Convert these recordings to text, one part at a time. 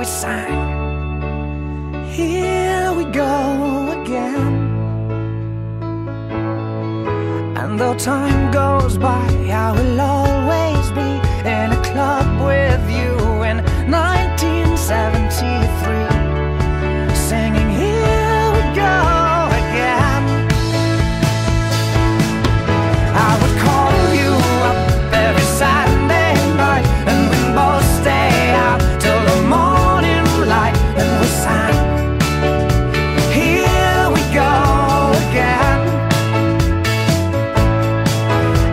we sang, here we go again. And though time goes by, I will always be in a club with you in 1973, singing here we go again. I would call you up every Saturday night, and we'd both stay out till the morning light, and we sang, here we go again.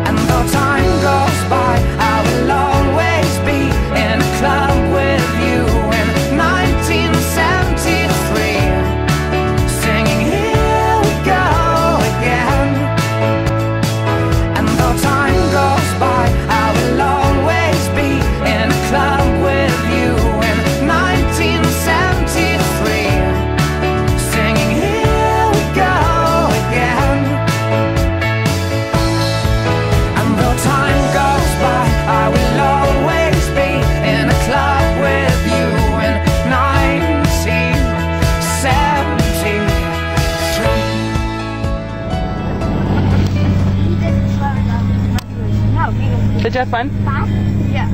And though time goes by, I will always be in a club with you in 1973, singing here we go again. And though time goes by, I will always be in a club with you in 1973, singing here we go again. And though time goes by, I will always be in a club with you in 1973. Did you have fun? Yeah.